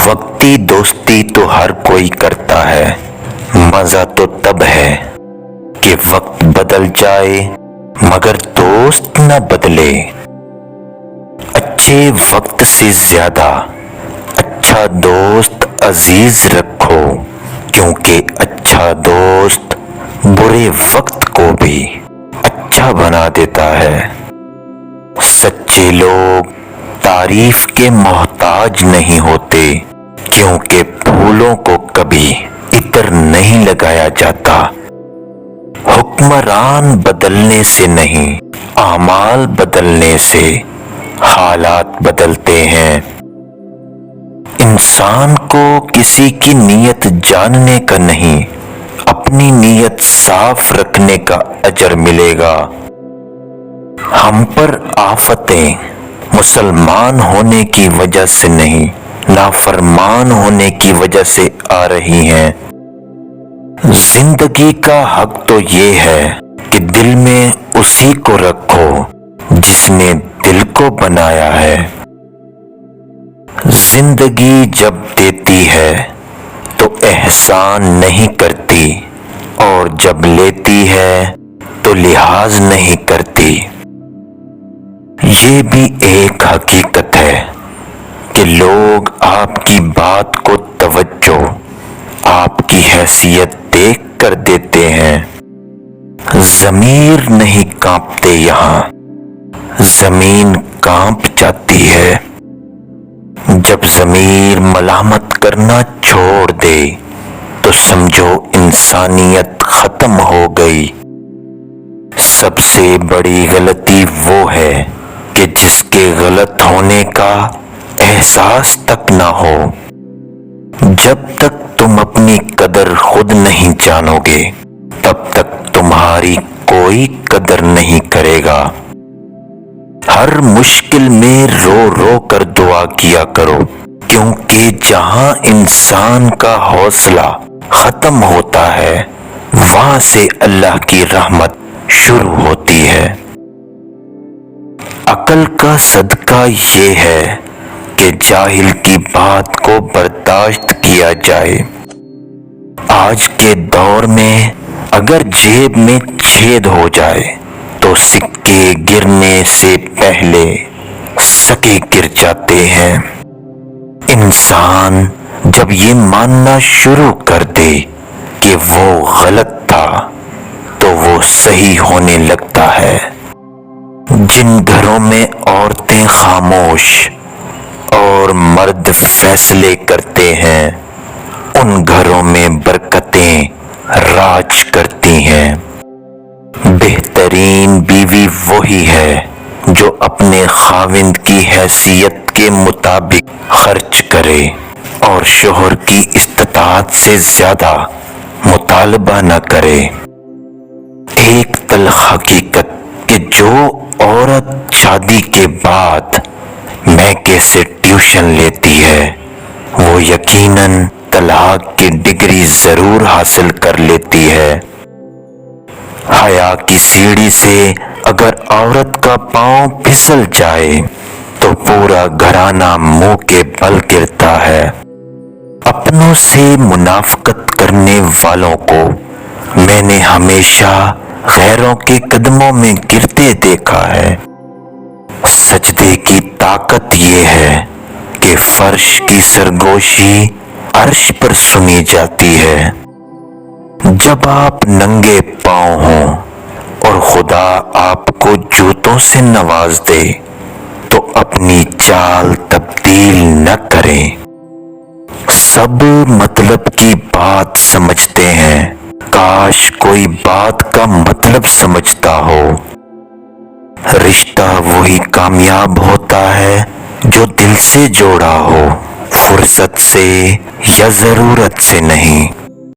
وقتی دوستی تو ہر کوئی کرتا ہے، مزہ تو تب ہے کہ وقت بدل جائے مگر دوست نہ بدلے۔ اچھے وقت سے زیادہ اچھا دوست عزیز رکھو، کیونکہ اچھا دوست برے وقت کو بھی اچھا بنا دیتا ہے۔ سچے لوگ تعریف کے محتاج نہیں ہوتے، کیونکہ پھولوں کو کبھی عطر نہیں لگایا جاتا۔ حکمران بدلنے سے نہیں، اعمال بدلنے سے حالات بدلتے ہیں۔ انسان کو کسی کی نیت جاننے کا نہیں، اپنی نیت صاف رکھنے کا اجر ملے گا۔ ہم پر آفتیں مسلمان ہونے کی وجہ سے نہیں، نافرمان ہونے کی وجہ سے آ رہی ہیں۔ زندگی کا حق تو یہ ہے کہ دل میں اسی کو رکھو جس نے دل کو بنایا ہے۔ زندگی جب دیتی ہے تو احسان نہیں کرتی، اور جب لیتی ہے تو لحاظ نہیں کرتی۔ یہ بھی ایک حقیقت ہے کہ لوگ آپ کی بات کو توجہ، آپ کی حیثیت دیکھ کر دیتے ہیں۔ ضمیر نہیں کانپتے یہاں، زمین کانپ جاتی ہے۔ جب ضمیر ملامت کرنا چھوڑ دے تو سمجھو انسانیت ختم ہو گئی۔ سب سے بڑی غلطی وہ ہے کہ جس کے غلط ہونے کا احساس تک نہ ہو۔ جب تک تم اپنی قدر خود نہیں جانو گے، تب تک تمہاری کوئی قدر نہیں کرے گا۔ ہر مشکل میں رو رو کر دعا کیا کرو، کیونکہ جہاں انسان کا حوصلہ ختم ہوتا ہے، وہاں سے اللہ کی رحمت شروع ہوتی ہے۔ عقل کا صدقہ یہ ہے کہ جاہل کی بات کو برداشت کیا جائے۔ آج کے دور میں اگر جیب میں چھید ہو جائے تو سکے گرنے سے پہلے سکے گر جاتے ہیں۔ انسان جب یہ ماننا شروع کر دے کہ وہ غلط تھا تو وہ صحیح ہونے لگتا ہے۔ جن گھروں میں عورتیں خاموش اور مرد فیصلے کرتے ہیں، ان گھروں میں برکتیں راج کرتی ہیں۔ بہترین بیوی وہی ہے جو اپنے خاوند کی حیثیت کے مطابق خرچ کرے اور شوہر کی استطاعت سے زیادہ مطالبہ نہ کرے۔ ایک تلخ حقیقت کہ جو عورت شادی کے بعد میکے سے ٹیوشن لیتی ہے، وہ یقیناً طلاق کی ڈگری ضرور حاصل کر لیتی ہے۔ حیا کی سیڑھی سے اگر عورت کا پاؤں پھسل جائے تو پورا گھرانہ منہ کے بل گرتا ہے۔ اپنوں سے منافقت کرنے والوں کو میں نے ہمیشہ غیروں کے قدموں میں گرتے دیکھا ہے۔ سجدے کی طاقت یہ ہے کہ فرش کی سرگوشی عرش پر سنی جاتی ہے۔ جب آپ ننگے پاؤں ہوں اور خدا آپ کو جوتوں سے نواز دے تو اپنی چال تبدیل نہ کریں۔ سب مطلب کی بات سمجھتے ہیں، کاش کوئی بات کا مطلب سمجھتا ہو۔ رشتہ وہی کامیاب ہوتا ہے جو دل سے جوڑا ہو، فرصت سے یا ضرورت سے نہیں۔